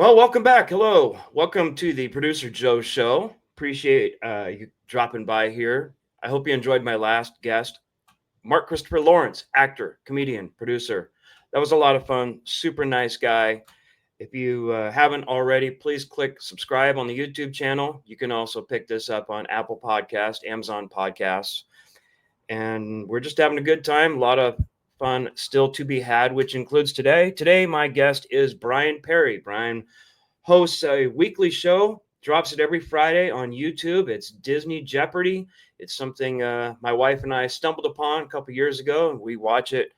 Well, welcome back. Hello. Welcome to the Producer Joe Show. Appreciate you dropping by here. I hope you enjoyed my last guest, Mark Christopher Lawrence, actor, comedian, producer. That was a lot of fun. Super nice guy. If you haven't already, please click subscribe on the YouTube channel. You can also pick this up on Apple Podcast, Amazon Podcasts. And we're just having a good time. A lot of fun still to be had, which includes today. Today, my guest is Bryan Perri. Bryan hosts a weekly show, drops it every Friday on YouTube. It's Disney Jeopardy. It's something my wife and I stumbled upon a couple years ago, and we watch it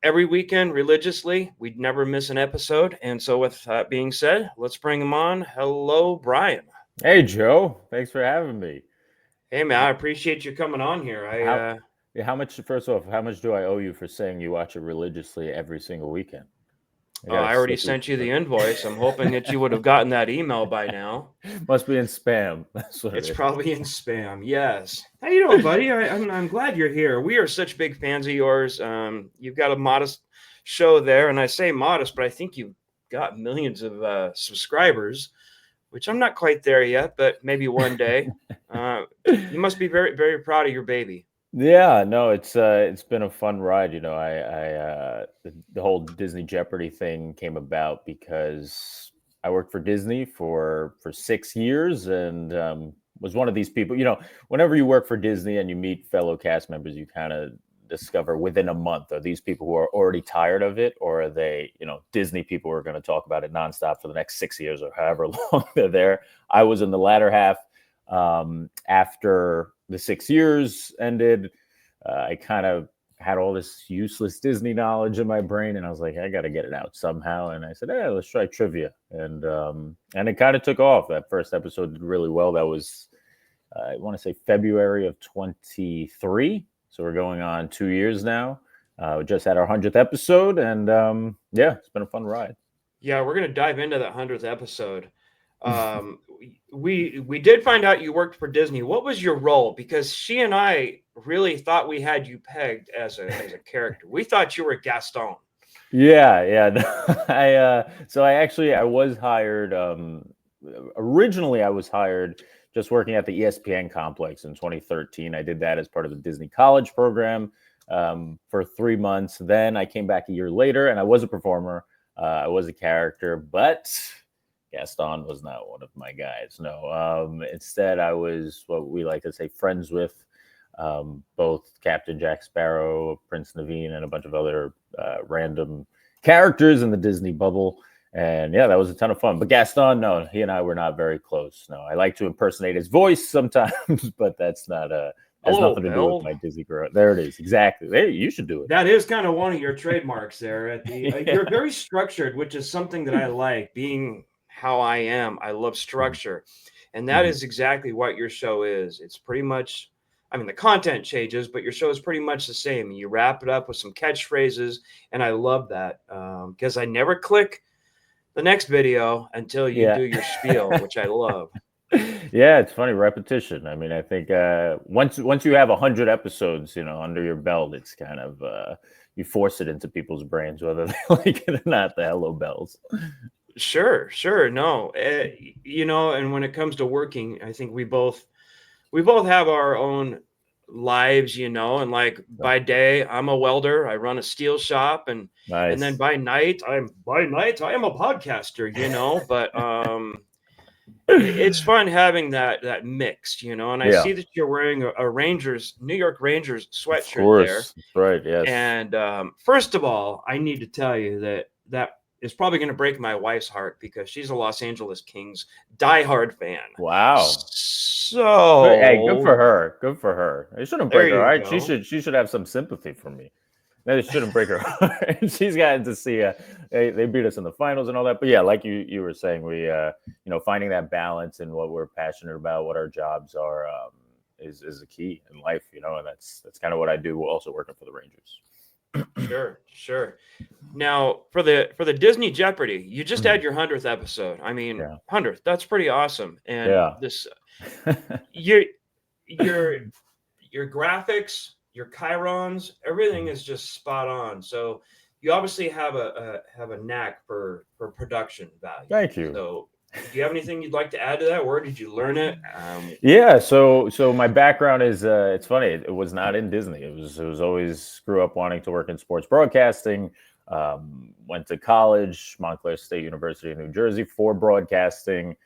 every weekend religiously. We'd never miss an episode. And so, with that being said, let's bring him on. Hello, Bryan. Hey, Joe. Thanks for having me. Hey, man, I appreciate you coming on here. How how much, first off, how much do I owe you for saying you watch it religiously every single weekend? I gotta I already slip you. sent you the invoice. I'm hoping that you would have gotten that email by now. Must be in spam. That's what it It's is. probably in spam. Yes. How you doing, buddy? I'm glad you're here. We are such big fans of yours. You've got a modest show there, and I say modest, but I think you've got millions of subscribers, which I'm not quite there yet, but maybe one day. You must be very, very proud of your baby. Yeah, no, it's been a fun ride. The whole Disney Jeopardy thing came about because I worked for Disney for 6 years and was one of these people. Whenever you work for Disney and you meet fellow cast members, you kind of discover within a month, are these people who are already tired of it, or are they, Disney people who are going to talk about it nonstop for the next 6 years or however long they're there. I was in the latter half. After the 6 years ended, I kind of had all this useless Disney knowledge in my brain, and I was like, I got to get it out somehow. And I said, hey, let's try trivia, and it kind of took off. That first episode did really well. That was, I want to say, February of 23. So we're going on 2 years now. We just had our 100th episode, and yeah, it's been a fun ride. Yeah, we're gonna dive into that 100th episode. We did find out you worked for Disney. What was your role? Because she and I really thought we had you pegged as a character. We thought you were Gaston. Yeah. I was hired. Originally, I was hired just working at the ESPN complex in 2013. I did that as part of the Disney College program for 3 months. Then I came back a year later, and I was a performer. I was a character, but Gaston was not one of my guys. No. Instead, I was what we like to say friends with both Captain Jack Sparrow, Prince Naveen, and a bunch of other random characters in the Disney bubble. And yeah, that was a ton of fun. But Gaston, no, he and I were not very close. No, I like to impersonate his voice sometimes, but that's not has nothing to do with my Disney girl. There it is. Exactly. There, you should do it. That is kind of one of your trademarks there. At the Yeah. You're very structured, which is something that I like. Being how I am, I love structure, and that is exactly what your show is. It's pretty much. I mean, the content changes, but your show is pretty much the same. You wrap it up with some catchphrases, and I love that because I never click the next video until you do your spiel, which I love. Yeah, it's funny, repetition. I mean, I think once you have 100 episodes, under your belt, it's kind of you force it into people's brains, whether they like it or not. The hello bells. Sure. No, and when it comes to working, I think we both have our own lives, and like by day, I'm a welder. I run a steel shop, and Nice. then by night, I am a podcaster. But it's fun having that mixed, and I see that you're wearing a New York Rangers sweatshirt there. That's right. Yes. And first of all, I need to tell you that is probably going to break my wife's heart because she's a Los Angeles Kings diehard fan. Wow. So hey, good for her. Good for her. It shouldn't break her heart. Go. She should have some sympathy for me. It shouldn't break her heart. She's gotten to see they beat us in the finals and all that. But yeah, like you were saying, we finding that balance in what we're passionate about, what our jobs are, is a key in life. And that's kind of what I do. Also working for the Rangers. Sure. Now for the Disney Jeopardy, you just had your 100th episode. I mean, 100th. That's pretty awesome. And this, your graphics, your chyrons, everything is just spot on. So you obviously have a knack for production value. Thank you. So, do you have anything you'd like to add to that? Where did you learn it? Yeah, so my background is it's funny. It was not in Disney. It was always grew up wanting to work in sports broadcasting. Went to college, Montclair State University in New Jersey for broadcasting.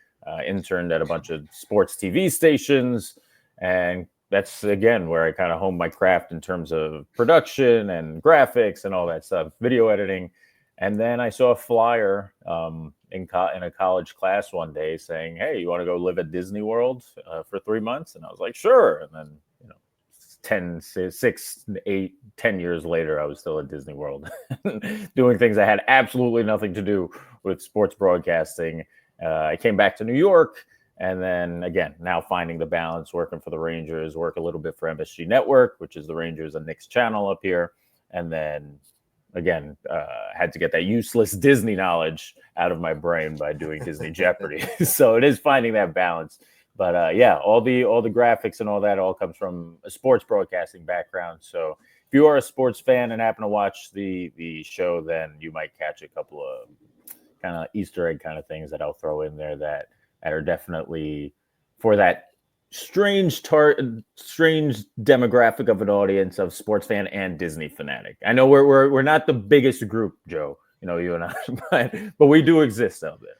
Interned at a bunch of sports TV stations, and that's again where I kind of honed my craft in terms of production and graphics and all that stuff, video editing. And then I saw a flyer in a college class one day saying, "Hey, you want to go live at Disney World for 3 months?" And I was like, "Sure." And then, 6, 8, 10 years later, I was still at Disney World doing things that had absolutely nothing to do with sports broadcasting. I came back to New York, and then again, now finding the balance, working for the Rangers, work a little bit for MSG Network, which is the Rangers and Knicks channel up here, and then again, had to get that useless Disney knowledge out of my brain by doing Disney Jeopardy. So it is finding that balance. But yeah, all the graphics and all that all comes from a sports broadcasting background. So if you are a sports fan and happen to watch the show, then you might catch a couple of kind of Easter egg kind of things that I'll throw in there that are definitely for that strange demographic of an audience of sports fan and Disney fanatic. I know we're not the biggest group, Joe. You and I, but we do exist out there.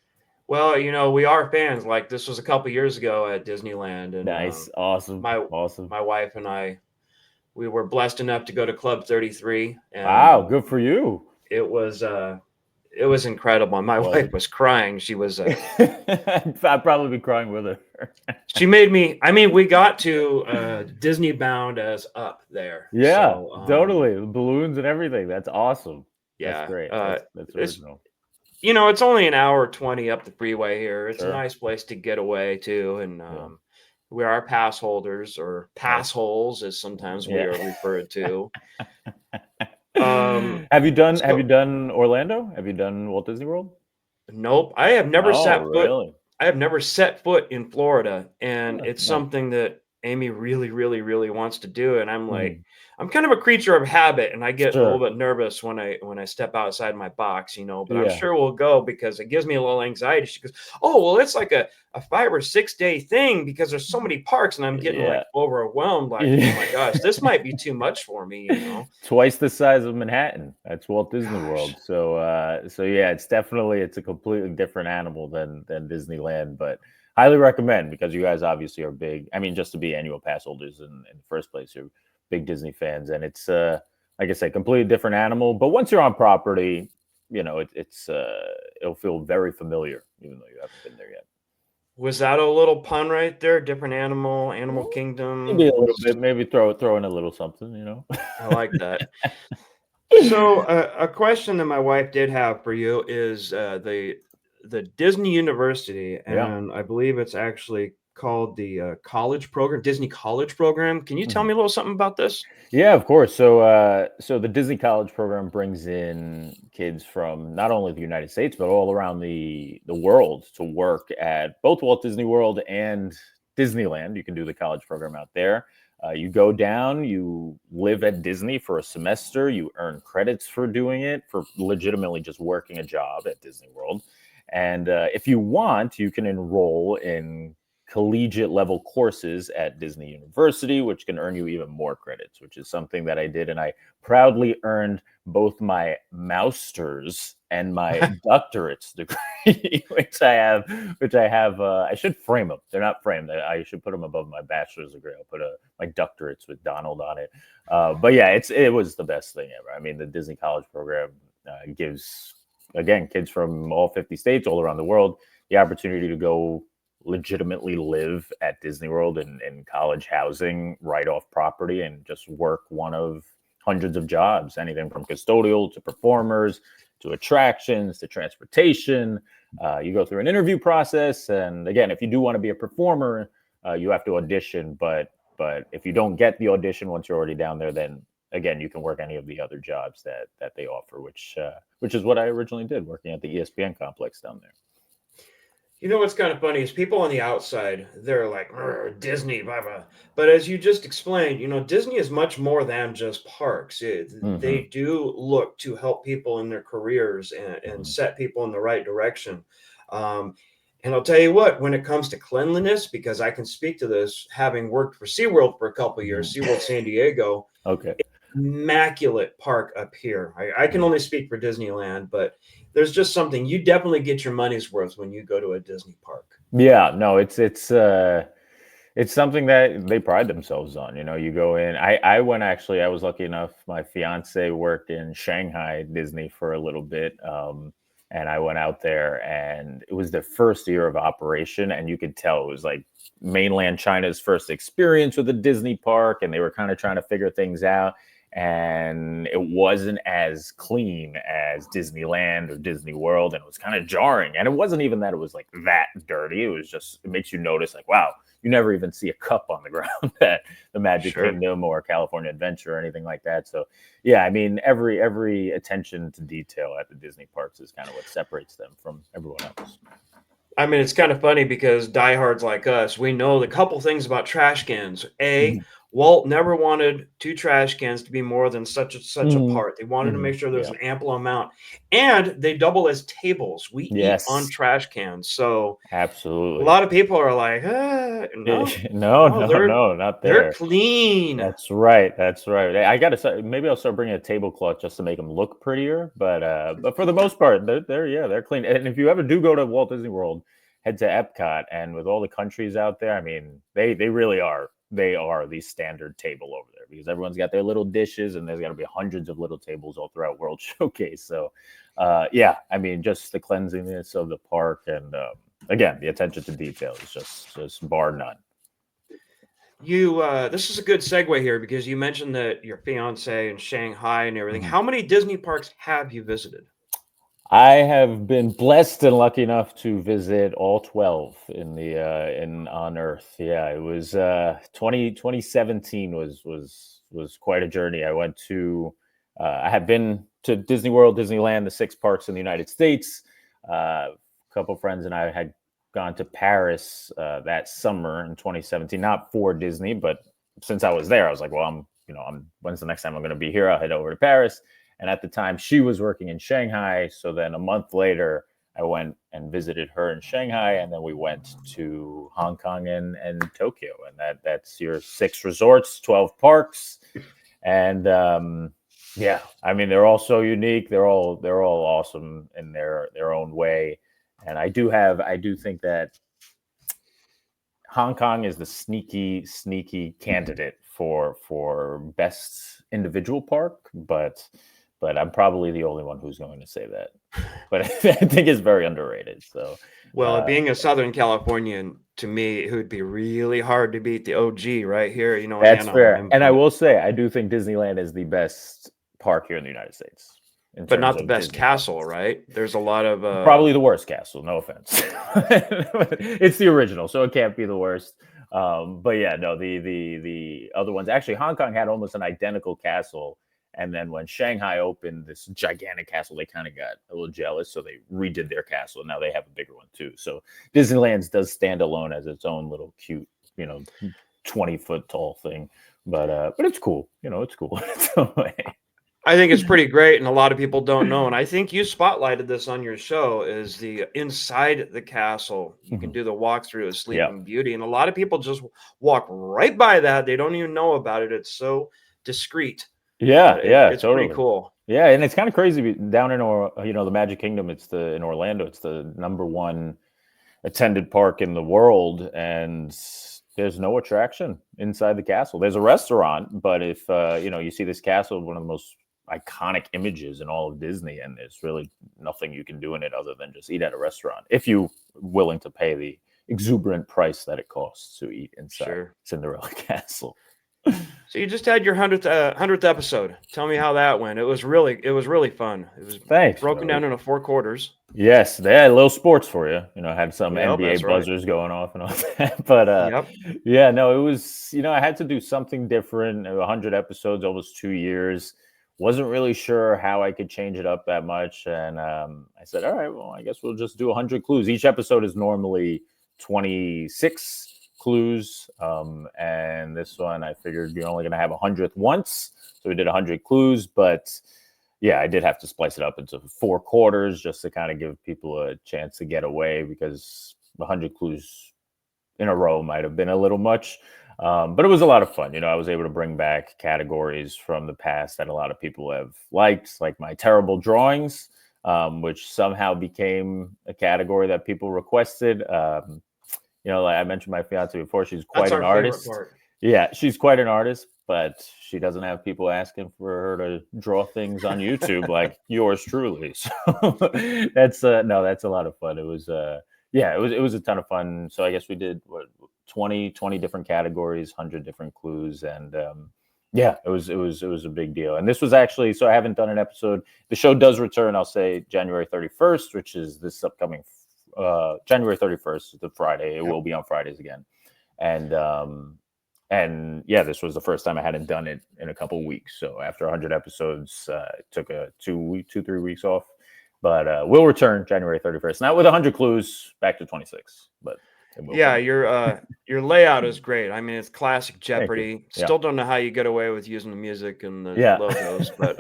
Well, we are fans. Like, this was a couple years ago at Disneyland, and Nice, awesome. My wife and I, we were blessed enough to go to Club 33. And, wow, good for you. It was incredible. My wife was crying. She was. I'd probably be crying with her. She made me. I mean, we got to Disney bound as up there. Yeah, so, totally. The balloons and everything. That's awesome. Yeah, that's great. That's original. It's only an hour 20 up the freeway here. It's Sure. a nice place to get away to, and we are pass holders, or pass holes, as sometimes we are referred to. Have you done Orlando? Have you done Walt Disney World? Nope. I have never set foot. Really? I have never set foot in Florida, and it's something that Amy really, really, really wants to do. And I'm like, I'm kind of a creature of habit, and I get a little bit nervous when I step outside my box, but I'm sure we'll go because it gives me a little anxiety. She goes, "Oh, well, it's like a 5 or 6 day thing because there's so many parks," and I'm getting like overwhelmed. Like, oh my gosh, this might be too much for me. Twice the size of Manhattan. That's Walt Disney World. So yeah, it's a completely different animal than Disneyland, but highly recommend because you guys obviously are big. I mean, just to be annual pass holders in the first place, you're big Disney fans, and it's like I said, completely different animal. But once you're on property, it'll feel very familiar, even though you haven't been there yet. Was that a little pun right there? Different animal kingdom. Maybe a little bit. Maybe throw in a little something. I like that. So a question that my wife did have for you is the Disney University, and I believe it's actually called the college program, Disney College Program. Can you tell me a little something about this? Yeah, of course. So the Disney College Program brings in kids from not only the United States but all around the world to work at both Walt Disney World and Disneyland. You can do the college program out there. You go down, you live at Disney for a semester, you earn credits for doing it, for legitimately just working a job at Disney World. And if you want, you can enroll in collegiate level courses at Disney University, which can earn you even more credits, which is something that I did. And I proudly earned both my master's and my doctorate's degree, which I have. I should frame them. They're not framed. I should put them above my bachelor's degree. I'll put my doctorates with Donald on it. But yeah, it was the best thing ever. I mean, the Disney College Program gives, again, kids from all 50 states, all around the world, the opportunity to go legitimately live at Disney World in college housing right off property and just work one of hundreds of jobs, anything from custodial to performers to attractions to transportation. You go through an interview process, and again, if you do want to be a performer, you have to audition. But if you don't get the audition once you're already down there, then again, you can work any of the other jobs that they offer, which is what I originally did, working at the ESPN complex down there. You know what's kind of funny is people on the outside, they're like, Disney, blah, blah. But as you just explained, Disney is much more than just parks. Hmm. They do look to help people in their careers and Hmm. set people in the right direction. Um, and I'll tell you what, when it comes to cleanliness, because I can speak to this, having worked for SeaWorld for a couple of years, SeaWorld San Diego, Okay. immaculate park up here. I can only speak for Disneyland, but there's just something you definitely get your money's worth when you go to a Disney park. Yeah, no, it's something that they pride themselves on. You go in. I went actually. I was lucky enough. My fiance worked in Shanghai Disney for a little bit, and I went out there, and it was the first year of operation, and you could tell it was like mainland China's first experience with a Disney park, and they were kind of trying to figure things out. And it wasn't as clean as Disneyland or Disney World, and it was kind of jarring. And it wasn't even that it was like that dirty. It was just it makes you notice like, wow, you never even see a cup on the ground at the Magic Sure. Kingdom or California Adventure or anything like that. So yeah, I mean every attention to detail at the Disney parks is kind of what separates them from everyone else. I mean, it's kind of funny because diehards like us, we know the couple things about trash cans. Mhm. Walt never wanted two trash cans to be more than such a Mhm. part. They wanted to Mhm. make sure there's Yeah. an ample amount, and they double as tables. We eat on Yes. trash cans, so a Absolutely. lot of people are like, no, No, no, no, no, not they're there. clean. That's right. That's right. I gotta say, maybe I'll start bringing a tablecloth just to make them look prettier. But for the most part, they're clean. And if you ever do go to Walt Disney World, head to Epcot, and with all the countries out there, I mean, they really are. They are the standard table over there because everyone's got their little dishes, and there's got to be hundreds of little tables all throughout World Showcase. So, yeah, I mean, just the cleanliness of the park, and again, the attention to detail is just bar none. This is a good segue here because you mentioned that your fiance in Shanghai and everything. Mhm. How many Disney parks have you visited? I have been blessed and lucky enough to visit all 12 in on Earth. Yeah, it was 2017 was quite a journey. I went to I had been to Disney World, Disneyland, the six parks in the United States. A couple friends and I had gone to Paris that summer in 2017, not for Disney, but since I was there, I was like, well, I'm when's the next time I'm going to be here? I'll head over to Paris. And at the time, she was working in Shanghai. So then a month later, I went and visited her in Shanghai, and then we went to Hong Kong and Tokyo, and that's your six resorts, 12 parks, and yeah, I mean they're all so unique. They're all awesome in their own way, and I do think that Hong Kong is the sneaky candidate for best individual park, but I'm probably the only one who's going to say that. But I think it's very underrated. So Well, uh, being a Southern Californian, to me, it would be really hard to beat the OG right here, in that's fair. Anaheim, And I will say, I do think Disneyland is the best park here in the United States in but terms not the of best Disney castle, parks. right? There's a lot of Probably the worst castle. No offense, it's the original, so it can't be the worst. But yeah, no, the other ones actually, Hong Kong had almost an identical castle, and then when Shanghai opened this gigantic castle, they kind of got a little jealous, so they redid their castle. Now they have a bigger one too. So Disneyland's does stand alone as its own little cute, you know, 20-foot tall thing. But it's cool. It's cool in its own way. I think it's pretty great, and a lot of people don't know. And I think you spotlighted this on your show is the inside the castle. You can Mhm. do the walkthrough of Yeah. Sleeping Beauty, and a lot of people just walk right by that. They don't even know about it. It's so discreet, Yeah, but yeah, it's pretty totally. cool. Yeah, and it's kind of crazy down in the Magic Kingdom. It's the in Orlando. It's the number one attended park in the world, and there's no attraction inside the castle. There's a restaurant, but if you see this castle, one of the most iconic images in all of Disney, and there's really nothing you can do in it other than just eat at a restaurant if you're willing to pay the exuberant price that it costs to eat inside Sure. Cinderella Castle. So you just had your hundredth episode. Tell me how that went. It was really fun. It was Thanks. broken down into 4 quarters. Yes, they had a little sports for you. Had some Yeah, NBA that's right. buzzers going off and all that. But Yep. yeah, no, it was. I had to do something different. 100 episodes, almost 2 years. Wasn't really sure how I could change it up that much. And I said, all right, well, I guess we'll just do 100 clues. Each episode is normally 26 clues. And this one, I figured you're only going to have 100th once. So we did 100 clues. But yeah, I did have to splice it up into 4 quarters just to kind of give people a chance to get away, because 100 clues in a row might have been a little much. But it was a lot of fun. I was able to bring back categories from the past that a lot of people have liked, like my terrible drawings, which somehow became a category that people requested. Like I mentioned my fiance before, she's quite That's an our artist. favorite part. Yeah, she's quite an artist, but she doesn't have people asking for her to draw things on YouTube like yours truly. So that's that's a lot of fun. It was it was a ton of fun. So I guess we did 20 different categories, 100 different clues, and it was a big deal. And this was actually, so I haven't done an episode. The show does return, I'll say, January 31st, which is this upcoming January 31st, the Friday. It will be on Fridays again. And this was the first time I hadn't done it in a couple of weeks. So after 100 episodes, it took 3 weeks off. But we'll return January 31st. Not with 100 clues, back to 26. But yeah, your layout is great. I mean, it's classic Jeopardy. Yeah. Still don't know how you get away with using the music and the logos, but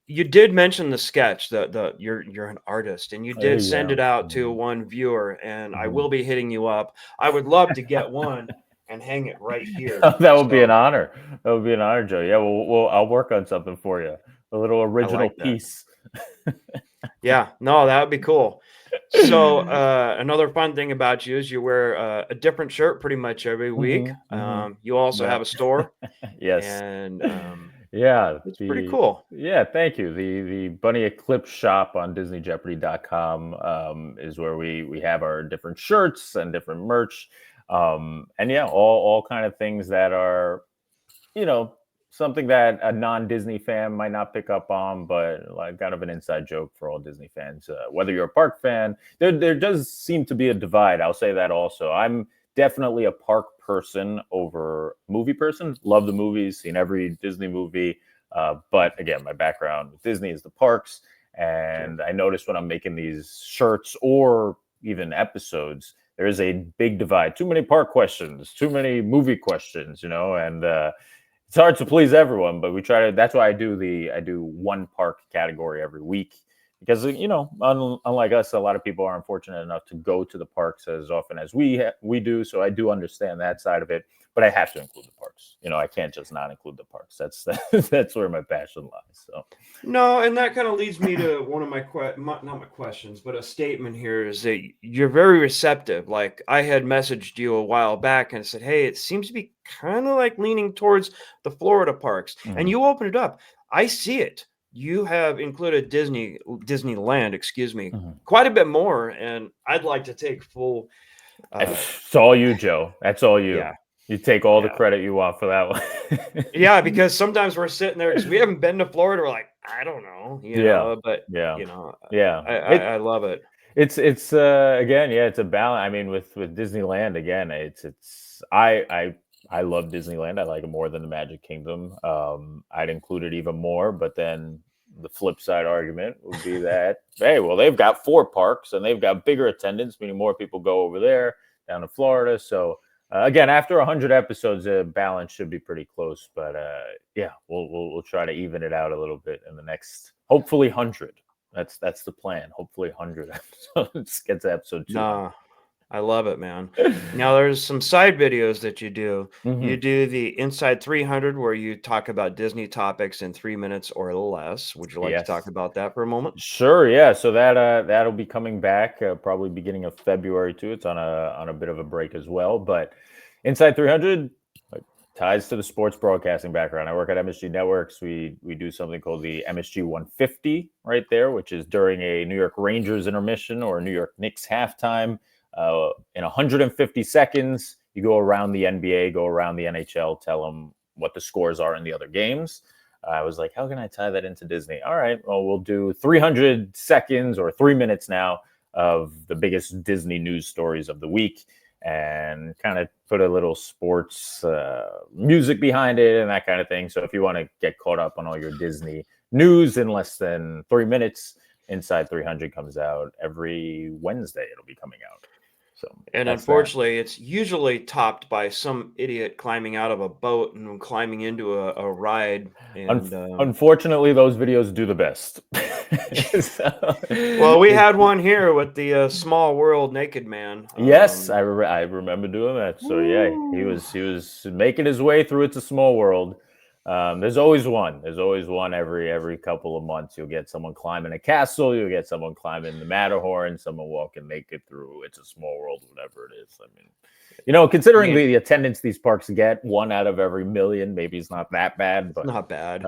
you did mention the sketch that you're an artist, and you did send it out to one viewer, and I will be hitting you up. I would love to get one and hang it right here. That would be an honor. That would be an honor, Joe. Yeah, well, I'll work on something for you. A little original piece. Yeah, no, that would be cool. So another fun thing about you is you wear a different shirt pretty much every week. You also have a store. Yes. And it's pretty cool. Yeah, thank you. The Bunny Eclipse shop on DisneyJeopardy.com is where we have our different shirts and different merch. And all kind of things that are, something that a non-Disney fan might not pick up on, but like kind of an inside joke for all Disney fans. Whether you're a park fan, there does seem to be a divide. I'll say that also. I'm definitely a park person over movie person. Love the movies, seen every Disney movie. But again, my background with Disney is the parks. And I noticed when I'm making these shirts or even episodes, there is a big divide. Too many park questions, too many movie questions, and it's hard to please everyone, but we try to. That's why I do one park category every week, because unlike us, a lot of people aren't fortunate enough to go to the parks as often as we do. So I do understand that side of it, but I have to include the parks. I can't just not include the parks. That's where my passion lies. So no, and that kind of leads me to one of not my questions, but a statement here is that you're very receptive. Like I had messaged you a while back and said, hey, it seems to be kind of like leaning towards the Florida parks, and you open it up. I see it. You have included Disneyland, quite a bit more, and I'd like to take full. It's all you, Joe. That's all you. Yeah. You take all the credit you want for that one. Yeah, because sometimes we're sitting there because we haven't been to Florida. We're like, I don't know, I love it. It's again, it's a balance. I mean, with Disneyland, again, I love Disneyland. I like it more than the Magic Kingdom. I'd include it even more, but then the flip side argument would be that, hey, well, they've got 4 parks and they've got bigger attendance, meaning more people go over there down to Florida. So again, after 100 episodes, the balance should be pretty close. But we'll try to even it out a little bit in the next, hopefully 100. That's the plan. Hopefully 100 episodes. Get to episode 2. Nah, I love it, man. Now there's some side videos that you do. You do the Inside 300 where you talk about Disney topics in 3 minutes or less. Would you like to talk about that for a moment? Sure. Yeah. So that'll be coming back probably beginning of February too. It's on a bit of a break as well. But Inside 300 ties to the sports broadcasting background. I work at MSG Networks. We do something called the MSG 150 right there, which is during a New York Rangers intermission or a New York Knicks halftime. In 150 seconds, you go around the NBA, go around the NHL, tell them what the scores are in the other games. I was like, how can I tie that into Disney? All right, well, we'll do 300 seconds or 3 minutes now of the biggest Disney news stories of the week. and kind of put a little sports music behind it and that kind of thing. So if you want to get caught up on all your Disney news in less than 3 minutes, Inside 300 comes out every Wednesday. It'll be coming out. So, and unfortunately, it's usually topped by some idiot climbing out of a boat and climbing into a ride. And unfortunately, those videos do the best. Well, we had one here with the Small World naked man. Yes, I remember doing that. So yeah, he was making his way through It's a Small World. There's always one. There's always one every couple of months. You'll get someone climbing a castle. You'll get someone climbing the Matterhorn. Someone walking naked through It's a Small World, whatever it is. I mean, considering the attendance these parks get, 1 out of every million, maybe it's not that bad, but not bad.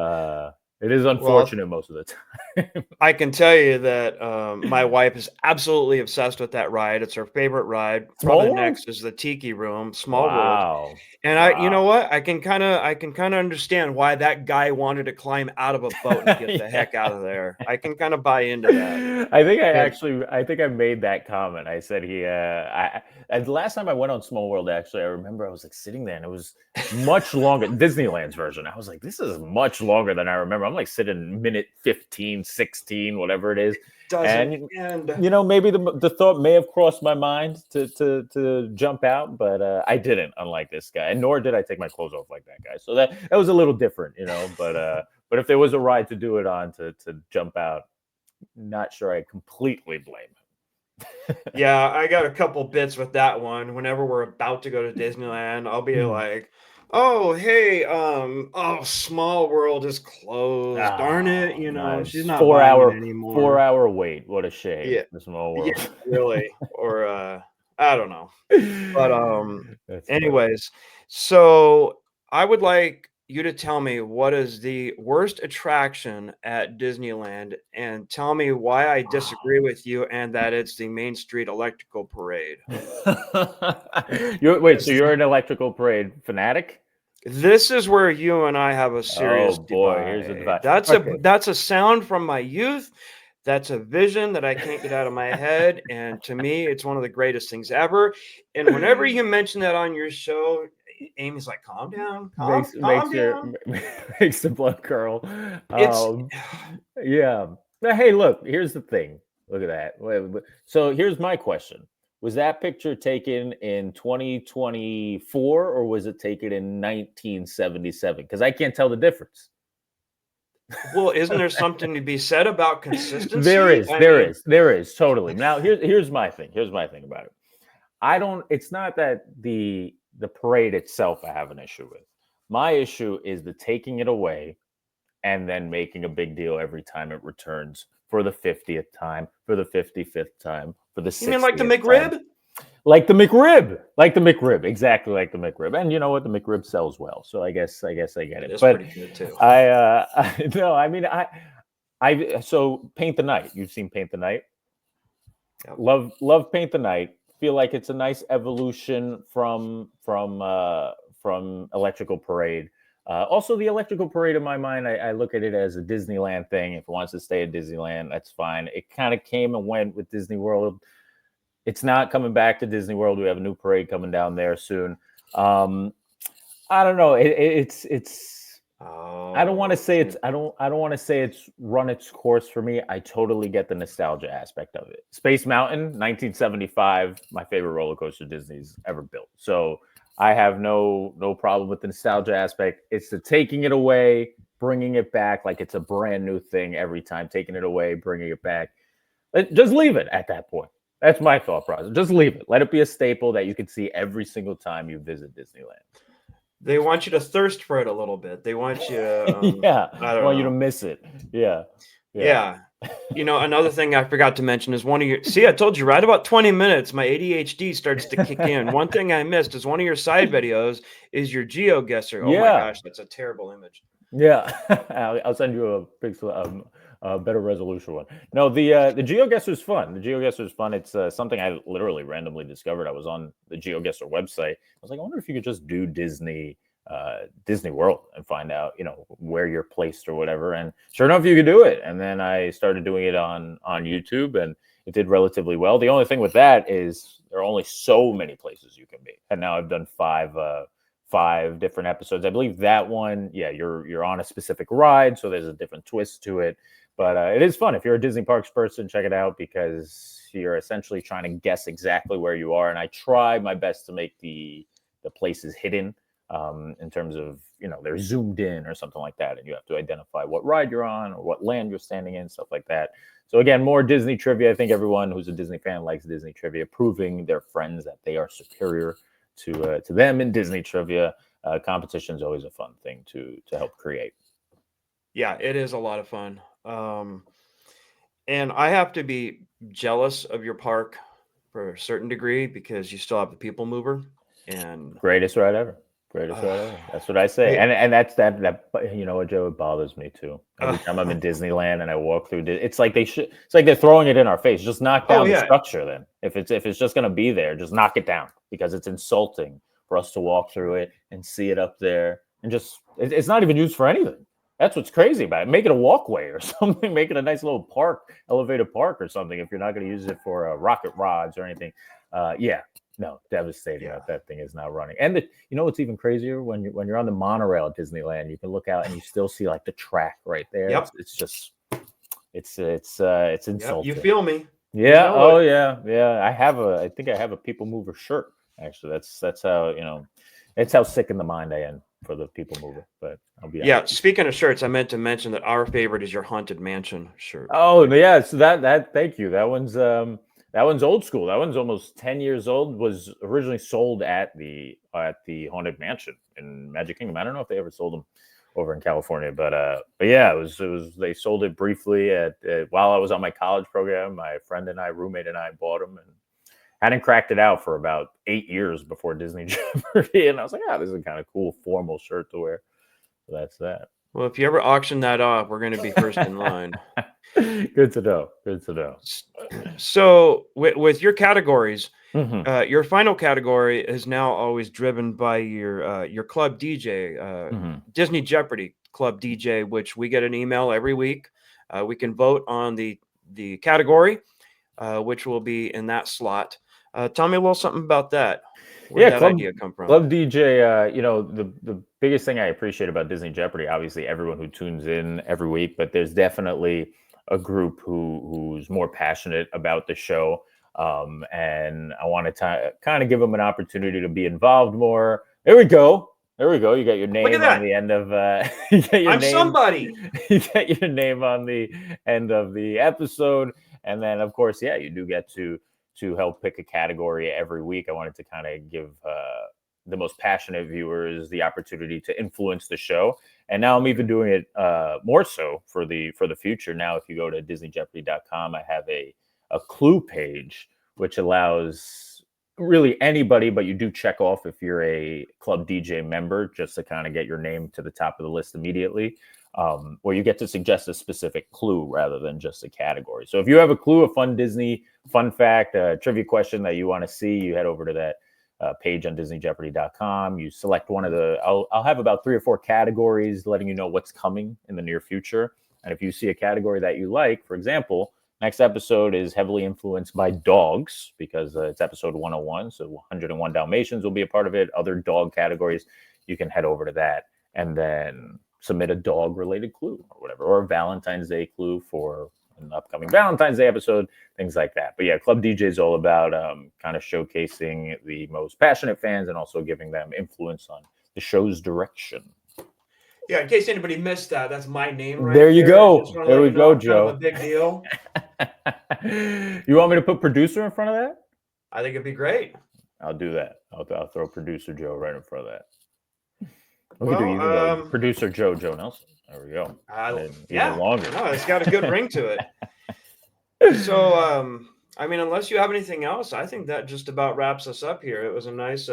It is unfortunate most of the time. I can tell you that my wife is absolutely obsessed with that ride. It's her favorite ride. Probably next is the Tiki Room, Small World. And you know what? I can kind of understand why that guy wanted to climb out of a boat and get the heck out of there. I can kind of buy into that. I think I made that comment. I said the last time I went on Small World, actually, I remember I was like sitting there and it was much longer. Disneyland's version. I was like, this is much longer than I remember. I'm like sitting minute 15, 16, whatever it is. Maybe the thought may have crossed my mind to jump out, but I didn't, unlike this guy, and nor did I take my clothes off like that guy. So that was a little different, but if there was a ride to do it on to jump out, not sure I completely blame him. Yeah, I got a couple bits with that one. Whenever we're about to go to Disneyland, I'll be like, oh, hey, Small World is closed. Darn it, nice. She's not buying it anymore. 4-hour wait. What a shame. Yeah, the Small World. Yeah, really. Or I don't know. But anyways, so I would like you to tell me what is the worst attraction at Disneyland, and tell me why I disagree with you and that it's the Main Street Electrical Parade. So you're an electrical parade fanatic? This is where you and I have a serious boy, here's a divide. That's a sound from my youth. That's a vision that I can't get out of my head. And to me, it's one of the greatest things ever. And whenever you mention that on your show, Amy's like, calm down, calm down. Makes the blood curl. Yeah. But hey, look, here's the thing. Look at that. So here's my question. Was that picture taken in 2024 or was it taken in 1977? Because I can't tell the difference. Well, isn't there something to be said about consistency? There is totally. Now, here's my thing. Here's my thing about it. It's not that the parade itself I have an issue with. My issue is the taking it away and then making a big deal every time it returns for the 50th time, for the 55th time, for the 60th. You mean like the McRib? Time. Like the McRib, exactly like the McRib. And you know what? The McRib sells well, so I guess I get it. It's pretty good too. So Paint the Night. You've seen Paint the Night? Yep. Love Paint the Night. Feel like it's a nice evolution from Electrical Parade. Also, the Electrical Parade, in my mind, I look at it as a Disneyland thing. If it wants to stay at Disneyland, that's fine. It kind of came and went with Disney World. It's not coming back to Disney World. We have a new parade coming down there soon. I don't know. I don't want to say it's. I don't want to say it's run its course for me. I totally get the nostalgia aspect of it. Space Mountain, 1975, my favorite roller coaster Disney's ever built. So I have no problem with the nostalgia aspect. It's the taking it away, bringing it back like it's a brand new thing every time. Taking it away, bringing it back. Just leave it at that point. That's my thought process. Just leave it. Let it be a staple that you can see every single time you visit Disneyland. They want you to thirst for it a little bit. They want you. I want you to miss it. Yeah. Another thing I forgot to mention is one of your. See, I told you right about 20 minutes. My ADHD starts to kick in. One thing I missed is one of your side videos is your GeoGuessr. Oh my gosh, that's a terrible image. Yeah, I'll send you a pixel. A better resolution one. No, the GeoGuessr is fun. The GeoGuessr is fun. It's something I literally randomly discovered. I was on the GeoGuessr website. I was like, I wonder if you could just do Disney World and find out, where you're placed or whatever. And sure enough, you could do it. And then I started doing it on YouTube, and it did relatively well. The only thing with that is there are only so many places you can be. And now I've done five different episodes. I believe that one, yeah, you're on a specific ride, so there's a different twist to it. But it is fun. If you're a Disney Parks person, check it out, because you're essentially trying to guess exactly where you are. And I try my best to make the places hidden, in terms of, they're zoomed in or something like that. And you have to identify what ride you're on or what land you're standing in, stuff like that. So again, more Disney trivia. I think everyone who's a Disney fan likes Disney trivia, proving their friends that they are superior to them in Disney trivia. Competition is always a fun thing to help create. Yeah, it is a lot of fun. And I have to be jealous of your park for a certain degree, because you still have the people mover. And Greatest ride ever. Greatest ride ever. That's what I say. Yeah. And that's that. You know what, Joe? It bothers me too. Every time I'm in Disneyland and I walk through, it's like it's like they're throwing it in our face. Just knock down the structure. Then, if it's just gonna be there, just knock it down, because it's insulting for us to walk through it and see it up there, and just it's not even used for anything. That's what's crazy about it. Make it a walkway or something. Make it a nice little park, elevated park or something, if you're not going to use it for rocket rods or anything. Yeah, no, devastating that thing is not running. And what's even crazier, when you're on the monorail at Disneyland, you can look out and you still see like the track right there. Yep. It's just it's insulting. Yep, you feel me? Yeah. Oh yeah. I think I have a people mover shirt. Actually, that's how it's how sick in the mind I am for the people mover. But I'll be honest. Speaking of shirts, I meant to mention that our favorite is your Haunted Mansion shirt. Oh yeah, so that thank you. That one's old school. That one's almost 10 years old. Was originally sold at the Haunted Mansion in Magic Kingdom. I don't know if they ever sold them over in California, but yeah, it was they sold it briefly while I was on my college program. My friend and I, roommate and I, bought them and hadn't cracked it out for about 8 years before Disney Jeopardy, and I was like, this is a kind of cool formal shirt to wear. So that's that. Well, if you ever auction that off, we're going to be first in line. Good to know. Good to know. So with your categories, your final category is now always driven by your club DJ, Disney Jeopardy Club DJ, which we get an email every week. We can vote on the category, which will be in that slot. Tell me a little something about that. Where did that idea come from? Club DJ, the biggest thing I appreciate about Disney Jeopardy, obviously everyone who tunes in every week, but there's definitely a group who's more passionate about the show. And I want to kind of give them an opportunity to be involved more. There we go. You got your name on the end of somebody. You get your name on the end of the episode. And then of course, you do get to help pick a category every week. I wanted to kind of give the most passionate viewers the opportunity to influence the show. And now I'm even doing it more so for the future. Now, if you go to DisneyJeopardy.com, I have a clue page, which allows really anybody, but you do check off if you're a Club DJ member, just to kind of get your name to the top of the list immediately. Where you get to suggest a specific clue rather than just a category. So if you have a clue, a fun Disney fun fact, a trivia question that you want to see, you head over to that page on DisneyJeopardy.com. You select one of I'll have about 3 or 4 categories letting you know what's coming in the near future. And if you see a category that you like, for example, next episode is heavily influenced by dogs, because it's episode 101. So 101 Dalmatians will be a part of it. Other dog categories, you can head over to that and then submit a dog-related clue or whatever, or a Valentine's Day clue for an upcoming Valentine's Day episode, things like that. But yeah, Club DJ is all about kind of showcasing the most passionate fans and also giving them influence on the show's direction. Yeah, in case anybody missed that, that's my name right there. You go. There we go, Kind Joe. of a big deal. You want me to put producer in front of that? I think it'd be great. I'll do that. I'll throw producer Joe right in front of that. We could do even though producer Joe Nelson. There we go. Even longer. No, it's got a good ring to it. So, I mean, unless you have anything else, I think that just about wraps us up here. It was a nice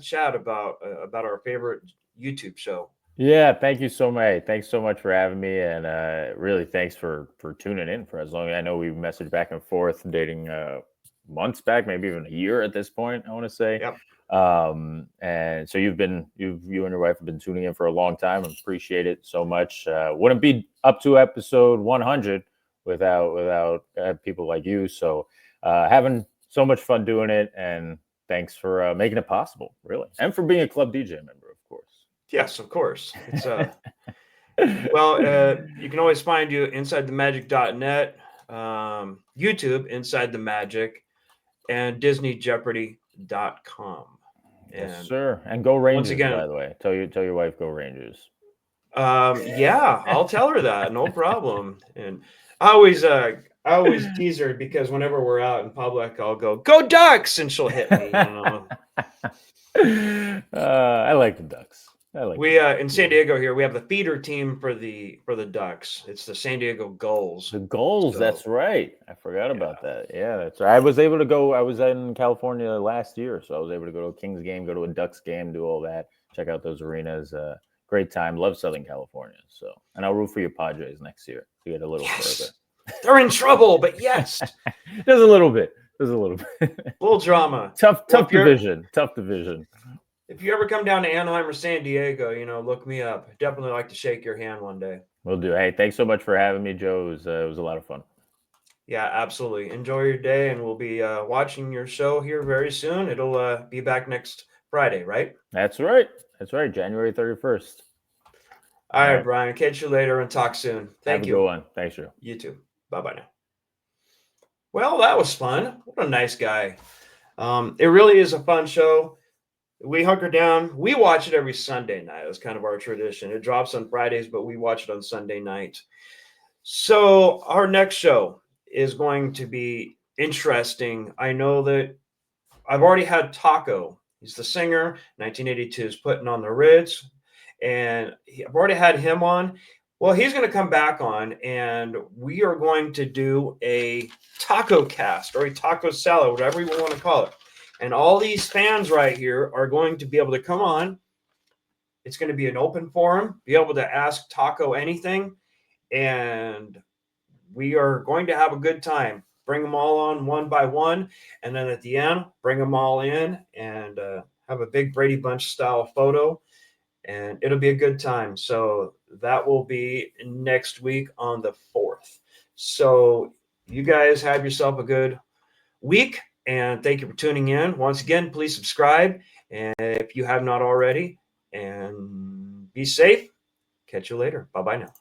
chat about our favorite YouTube show. Yeah, thank you so much. Thanks so much for having me, and really thanks for tuning in for as long. I know we've messaged back and forth, dating months back, maybe even a year at this point, I want to say. Yep. And so you and your wife have been tuning in for a long time. I appreciate it so much. Wouldn't be up to episode 100 without people like you. So having so much fun doing it, and thanks for making it possible, really, and for being a club DJ member, of course. Yes, of course. It's you can always find you InsideTheMagic.net, YouTube Inside the Magic, and DisneyJeopardy.com. Yes, sir. And go Rangers, once again, by the way. Tell your wife go Rangers. Yeah, I'll tell her that, no problem. And I always tease her because whenever we're out in public, I'll go Ducks, and she'll hit me. I like the Ducks. In San Diego here, we have the feeder team for the Ducks. It's the San Diego Gulls. The Gulls, that's right. I forgot about that. Yeah, that's right. I was able to go. I was in California last year, so I was able to go to a Kings game, go to a Ducks game, do all that, check out those arenas. Great time. Love Southern California. So, and I'll root for your Padres next year to get a little further. They're in trouble, but yes, there's a little bit. There's a little bit. Little drama. Tough division. Tough division. If you ever come down to Anaheim or San Diego, look me up. I'd definitely like to shake your hand one day. Will do. Hey, thanks so much for having me, Joe. It was a lot of fun. Yeah, absolutely. Enjoy your day, and we'll be watching your show here very soon. It'll be back next Friday, right? That's right. That's right. January 31st. All right, Brian. Catch you later and talk soon. Thank you. Have a good one. Thanks, Joe. You too. Bye-bye now. Well, that was fun. What a nice guy. It really is a fun show. We hunker down. We watch it every Sunday night. It's kind of our tradition. It drops on Fridays, but we watch it on Sunday nights. So our next show is going to be interesting. I know that I've already had Taco. He's the singer. 1982 is putting on the Ritz. And I've already had him on. Well, he's going to come back on, and we are going to do a taco cast or a taco salad, whatever you want to call it. And all these fans right here are going to be able to come on. It's going to be an open forum, be able to ask Taco anything. And we are going to have a good time. Bring them all on one by one. And then at the end, bring them all in and have a big Brady Bunch style photo. And it'll be a good time. So that will be next week on the 4th. So you guys have yourself a good week. And thank you for tuning in. Once again, please subscribe. And if you have not already, and be safe. Catch you later. Bye-bye now.